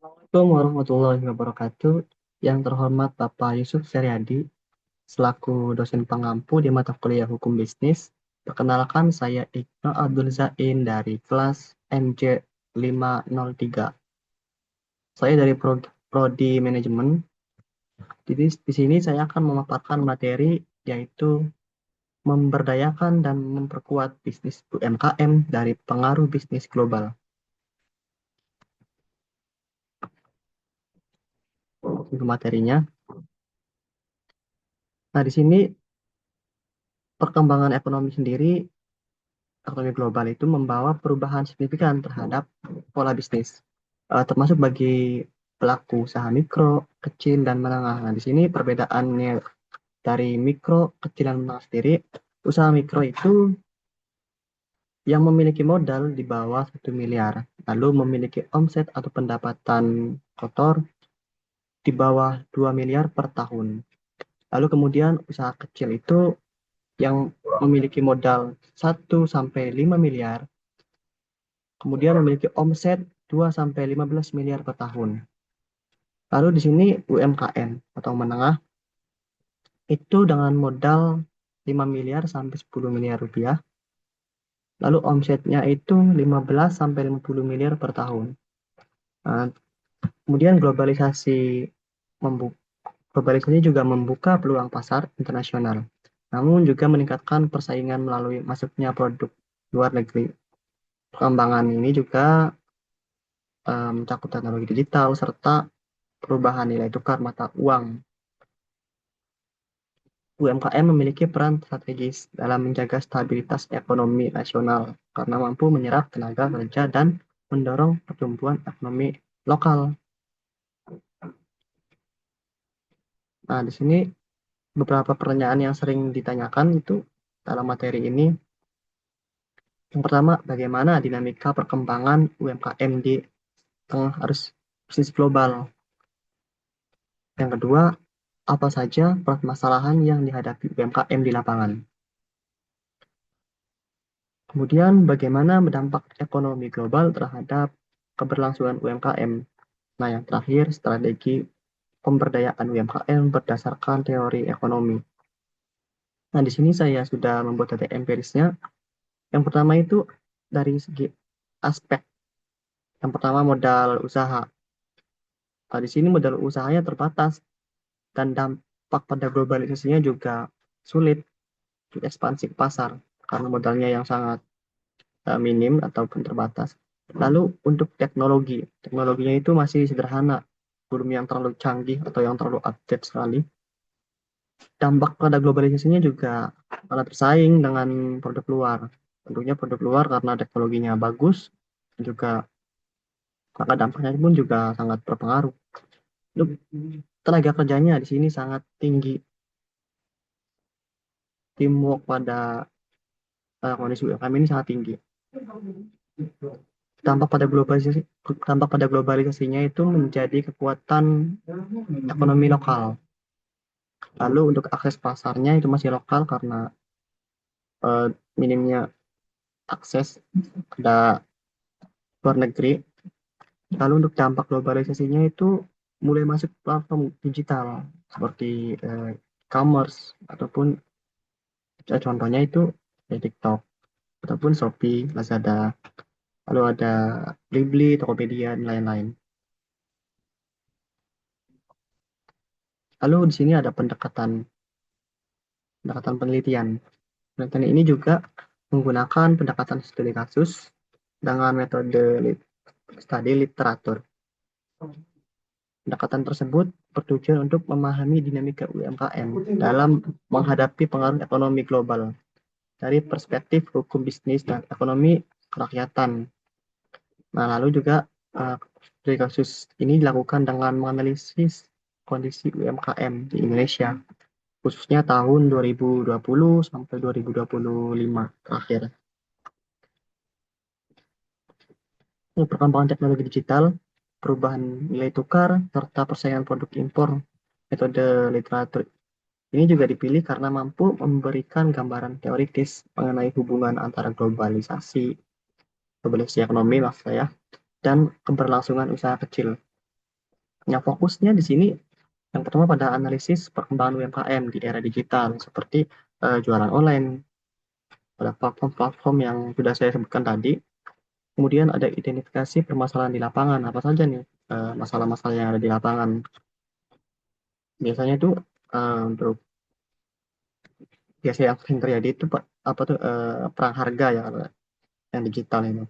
Assalamualaikum warahmatullahi wabarakatuh. Yang terhormat Bapak Yusuf Seriadi, selaku dosen pengampu di mata kuliah Hukum Bisnis. Perkenalkan, saya Iqra Abdul Zain dari kelas MJ 503. Saya dari Prodi Manajemen. Jadi di sini saya akan memaparkan materi yaitu memberdayakan dan memperkuat bisnis UMKM dari pengaruh bisnis global. Itu materinya. Nah, di sini perkembangan ekonomi sendiri, ekonomi global itu membawa perubahan signifikan terhadap pola bisnis, termasuk bagi pelaku usaha mikro, kecil, dan menengah. Nah, di sini perbedaannya dari mikro, kecil, dan menengah sendiri, usaha mikro itu yang memiliki modal di bawah 1 miliar, lalu memiliki omset atau pendapatan kotor di bawah 2 miliar per tahun. Lalu kemudian usaha kecil itu yang memiliki modal 1 sampai 5 miliar, kemudian memiliki omset 2 sampai 15 miliar per tahun. Lalu di sini UMKM atau menengah itu dengan modal 5 miliar sampai 10 miliar rupiah. Lalu omsetnya itu 15 sampai 50 miliar per tahun. Nah, kemudian globalisasi juga membuka peluang pasar internasional. Namun juga meningkatkan persaingan melalui masuknya produk luar negeri. Perkembangan ini juga mencakup teknologi digital serta perubahan nilai tukar mata uang. UMKM memiliki peran strategis dalam menjaga stabilitas ekonomi nasional karena mampu menyerap tenaga kerja dan mendorong pertumbuhan ekonomi lokal. Nah, di sini beberapa pertanyaan yang sering ditanyakan itu dalam materi ini. Yang pertama, bagaimana dinamika perkembangan UMKM di tengah arus bisnis global? Yang kedua, apa saja permasalahan yang dihadapi UMKM di lapangan? Kemudian, bagaimana berdampak ekonomi global terhadap keberlangsungan UMKM? Nah, yang terakhir, strategi pemberdayaan UMKM berdasarkan teori ekonomi. Nah, di sini saya sudah membuat data empirisnya. Yang pertama itu dari segi aspek. Yang pertama modal usaha. Nah, di sini modal usahanya terbatas dan dampak pada globalisasinya juga sulit untuk ekspansi ke pasar karena modalnya yang sangat minim ataupun terbatas. Lalu untuk teknologi, teknologinya itu masih sederhana, belum yang terlalu canggih atau yang terlalu update sekali. Dampak pada globalisasinya juga sangat bersaing dengan produk luar. Tentunya produk luar karena teknologinya bagus, juga maka dampaknya pun juga sangat berpengaruh. Untuk tenaga kerjanya di sini sangat tinggi, teamwork pada kondisi UMKM ini sangat tinggi. Dampak pada globalisasinya itu menjadi kekuatan ekonomi lokal. Lalu untuk akses pasarnya itu masih lokal karena eh, minimnya akses pada luar negeri. Lalu untuk dampak globalisasinya itu mulai masuk platform digital seperti e-commerce ataupun contohnya itu TikTok ataupun Shopee, Lazada. Lalu ada Blibli, Tokopedia, dan lain-lain. Lalu di sini ada pendekatan pendekatan penelitian. Penelitian ini juga menggunakan pendekatan studi kasus dengan metode studi literatur. Pendekatan tersebut bertujuan untuk memahami dinamika UMKM dalam menghadapi pengaruh ekonomi global dari perspektif hukum bisnis dan ekonomi kerakyatan. Nah, lalu juga studi kasus ini dilakukan dengan menganalisis kondisi UMKM di Indonesia, khususnya tahun 2020 sampai 2025 terakhir. Perkembangan teknologi digital, perubahan nilai tukar, serta persaingan produk impor. Metode literatur ini juga dipilih karena mampu memberikan gambaran teoritis mengenai hubungan antara globalisasi ekonomi maksud saya, dan keberlangsungan usaha kecil. Yang fokusnya di sini yang pertama pada analisis perkembangan UMKM di era digital seperti jualan online pada platform-platform yang sudah saya sebutkan tadi. Kemudian ada identifikasi permasalahan di lapangan. Apa saja nih masalah-masalah yang ada di lapangan? Biasanya itu untuk biasanya yang sering terjadi itu apa tuh perang harga ya kalau yang digital ini.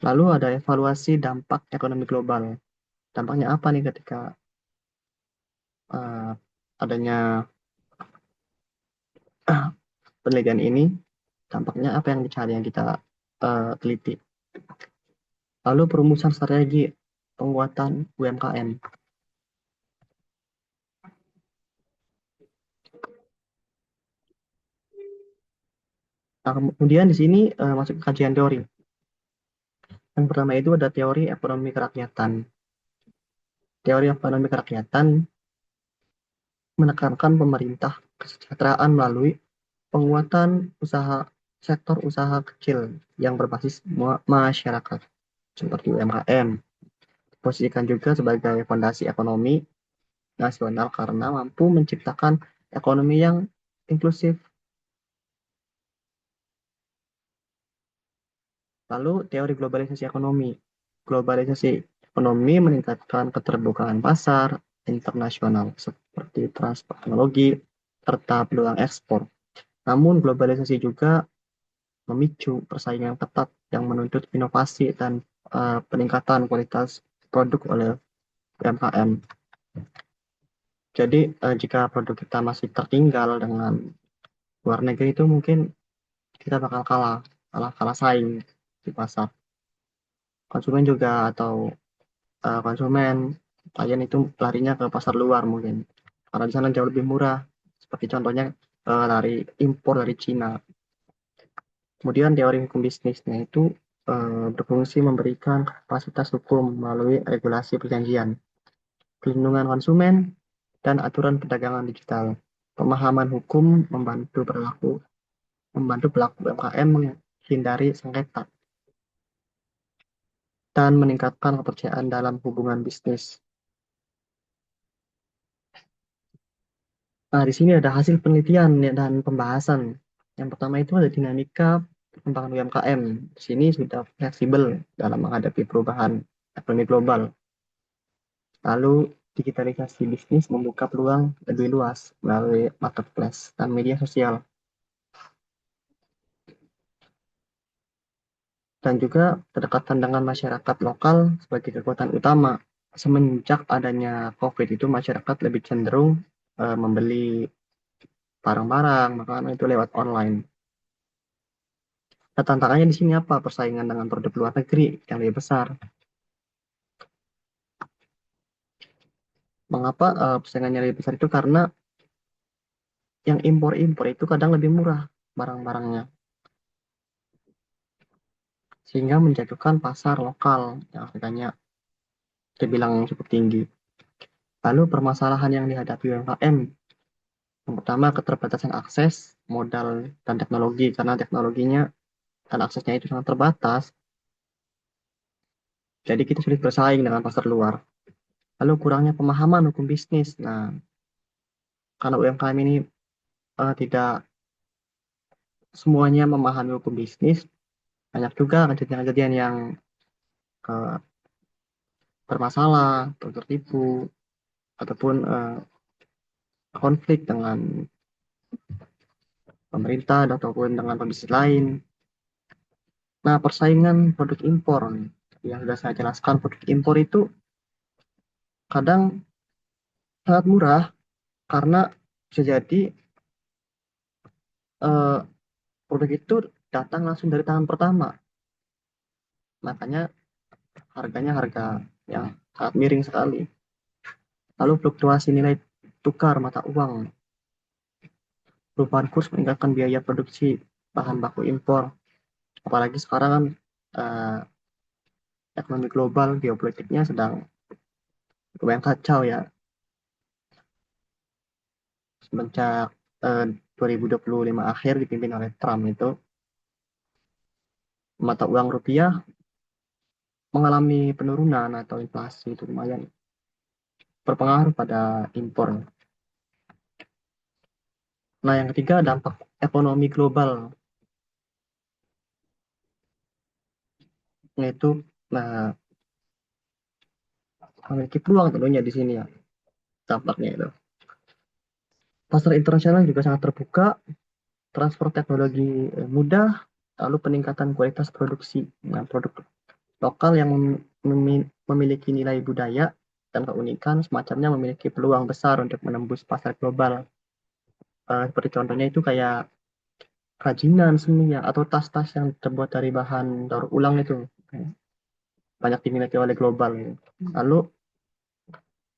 Lalu ada evaluasi dampak ekonomi global. Dampaknya apa nih ketika eh, adanya penelitian ini? Dampaknya apa yang dicari yang kita teliti? Lalu perumusan strategi penguatan UMKM. Nah, kemudian di sini masuk ke kajian teori. Yang pertama itu ada teori ekonomi kerakyatan. Teori ekonomi kerakyatan menekankan pemerintah kesejahteraan melalui penguatan usaha sektor usaha kecil yang berbasis masyarakat seperti UMKM. Posisikan juga sebagai fondasi ekonomi nasional karena mampu menciptakan ekonomi yang inklusif. Lalu teori globalisasi ekonomi. Globalisasi ekonomi meningkatkan keterbukaan pasar internasional seperti transfer teknologi serta peluang ekspor. Namun globalisasi juga memicu persaingan ketat yang menuntut inovasi dan peningkatan kualitas produk oleh UMKM. Jadi jika produk kita masih tertinggal dengan luar negeri itu mungkin kita bakal kalah saing di pasar. Konsumen juga atau konsumen klien itu larinya ke pasar luar mungkin karena di sana jauh lebih murah. Seperti contohnya dari impor dari Cina. Kemudian teori hukum bisnisnya itu berfungsi memberikan kapasitas hukum melalui regulasi perjanjian, pelindungan konsumen, dan aturan perdagangan digital. Pemahaman hukum membantu pelaku UMKM menghindari sengketa dan meningkatkan kepercayaan dalam hubungan bisnis. Nah, di sini ada hasil penelitian ya, dan pembahasan. Yang pertama itu ada dinamika perkembangan UMKM. Di sini sudah fleksibel dalam menghadapi perubahan ekonomi global. Lalu digitalisasi bisnis membuka peluang lebih luas melalui marketplace dan media sosial. Dan juga kedekatan dengan masyarakat lokal sebagai kekuatan utama. Semenjak adanya COVID itu masyarakat lebih cenderung membeli barang-barang, makanan itu lewat online. Nah, tantangannya di sini apa? Persaingan dengan produk luar negeri yang lebih besar. Mengapa persaingannya lebih besar itu? Karena yang impor-impor itu kadang lebih murah barang-barangnya, sehingga menjatuhkan pasar lokal yang harganya terbilang cukup tinggi. Lalu permasalahan yang dihadapi UMKM, yang pertama keterbatasan akses, modal, dan teknologi, karena teknologinya dan aksesnya itu sangat terbatas, jadi kita sulit bersaing dengan pasar luar. Lalu kurangnya pemahaman hukum bisnis. Nah, karena UMKM ini tidak semuanya memahami hukum bisnis, banyak juga kejadian-kejadian yang uh, bermasalah, atau tertipu, ataupun konflik dengan pemerintah ataupun dengan pebisnis lain. Nah, persaingan produk impor yang sudah saya jelaskan, produk impor itu kadang sangat murah karena bisa jadi eh, produk itu datang langsung dari tangan pertama. Makanya harganya harga yang sangat miring sekali. Lalu fluktuasi nilai tukar mata uang, perubahan kurs meningkatkan biaya produksi bahan baku impor. Apalagi sekarang kan eh, ekonomi global, geopolitiknya sedang lumayan kacau ya. Semenjak 2025 akhir dipimpin oleh Trump itu, mata uang rupiah mengalami penurunan atau inflasi itu lumayan berpengaruh pada impor. Nah, yang ketiga dampak ekonomi global, yaitu nah, memiliki peluang tentunya di sini ya dampaknya itu. Pasar internasional juga sangat terbuka, transfer teknologi mudah, lalu peningkatan kualitas produksi. Nah, produk lokal yang memiliki nilai budaya dan keunikan semacamnya memiliki peluang besar untuk menembus pasar global. Seperti contohnya itu kayak kerajinan seni ya, atau tas-tas yang terbuat dari bahan daur ulang itu banyak diminati oleh global. Lalu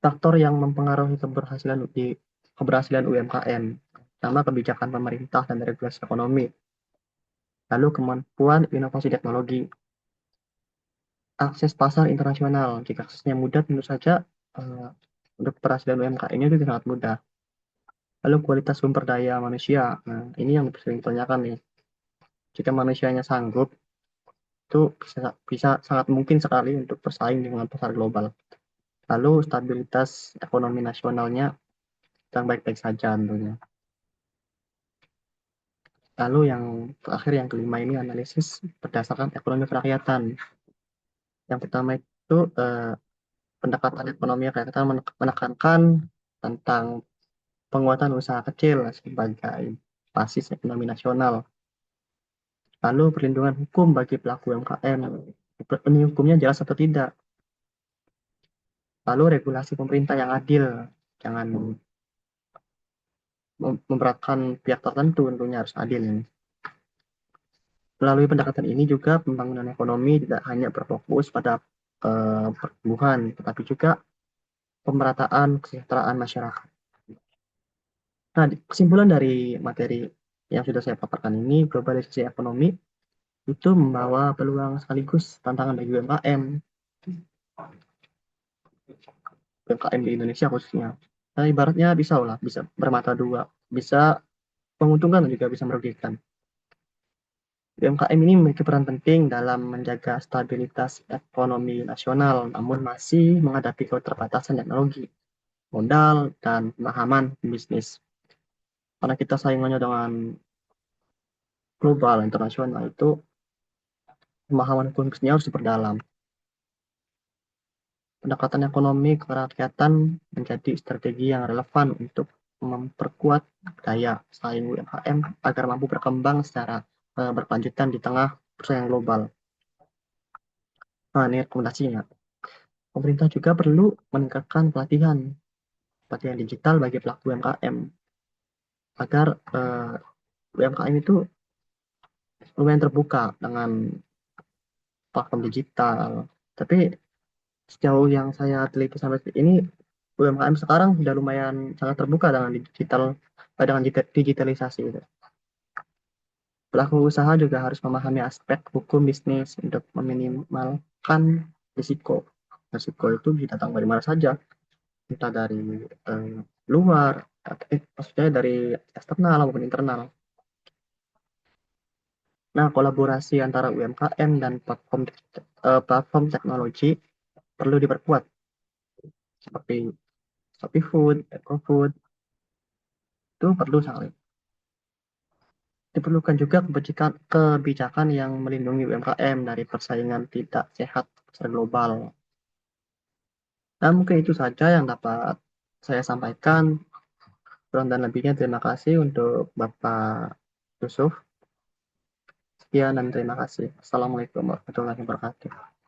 faktor yang mempengaruhi keberhasilan UMKM, sama kebijakan pemerintah dan regulasi ekonomi, lalu kemampuan inovasi teknologi, akses pasar internasional. Jika aksesnya mudah, tentu saja eh, untuk keberhasilan UMKM-nya itu sangat mudah. Lalu kualitas sumber daya manusia. Nah, ini yang sering ditanyakan nih. Jika manusianya sanggup, itu bisa sangat mungkin sekali untuk bersaing dengan pasar global. Lalu stabilitas ekonomi nasionalnya yang baik-baik saja tentunya. Lalu yang terakhir, yang kelima ini analisis berdasarkan ekonomi kerakyatan. Yang pertama itu pendekatan ekonomi kerakyatan menekankan tentang penguatan usaha kecil sebagai basis ekonomi nasional. Lalu perlindungan hukum bagi pelaku UMKM. Ini hukumnya jelas atau tidak. Lalu regulasi pemerintah yang adil. Jangan memberatkan pihak tertentu, tentunya harus adil. Melalui pendekatan ini juga pembangunan ekonomi tidak hanya berfokus pada pertumbuhan, tetapi juga pemerataan kesejahteraan masyarakat. Nah, kesimpulan dari materi yang sudah saya paparkan ini, globalisasi ekonomi itu membawa peluang sekaligus tantangan bagi UMKM, UMKM di Indonesia khususnya. Nah, ibaratnya pisau lah, bisa bermata dua, bisa menguntungkan dan juga bisa merugikan. UMKM ini memiliki peran penting dalam menjaga stabilitas ekonomi nasional, namun masih menghadapi keterbatasan teknologi, modal, dan pemahaman bisnis. Karena kita saingannya dengan global, internasional, itu pemahaman hukum bisnisnya harus diperdalam. Pendekatan ekonomi kerakyatan menjadi strategi yang relevan untuk memperkuat daya saing UMKM agar mampu berkembang secara berkelanjutan di tengah persaingan global. Nah, ini rekomendasinya. Pemerintah juga perlu meningkatkan pelatihan digital bagi pelaku UMKM agar UMKM itu lumayan terbuka dengan platform digital. Tapi sejauh yang saya teliti sampai ini, UMKM sekarang sudah lumayan sangat terbuka dengan digitalisasi itu. Pelaku usaha juga harus memahami aspek hukum bisnis untuk meminimalkan risiko. Risiko itu bisa datang dari mana saja, entah dari luar, maksudnya dari eksternal maupun internal. Nah, kolaborasi antara UMKM dan platform teknologi perlu diperkuat, seperti Shopee Food, EcoFood, itu perlu sekali. Diperlukan juga kebijakan yang melindungi UMKM dari persaingan tidak sehat secara global. Nah, mungkin itu saja yang dapat saya sampaikan. Kurang dan lebihnya terima kasih untuk Bapak Yusuf. Sekian dan terima kasih. Assalamualaikum warahmatullahi wabarakatuh.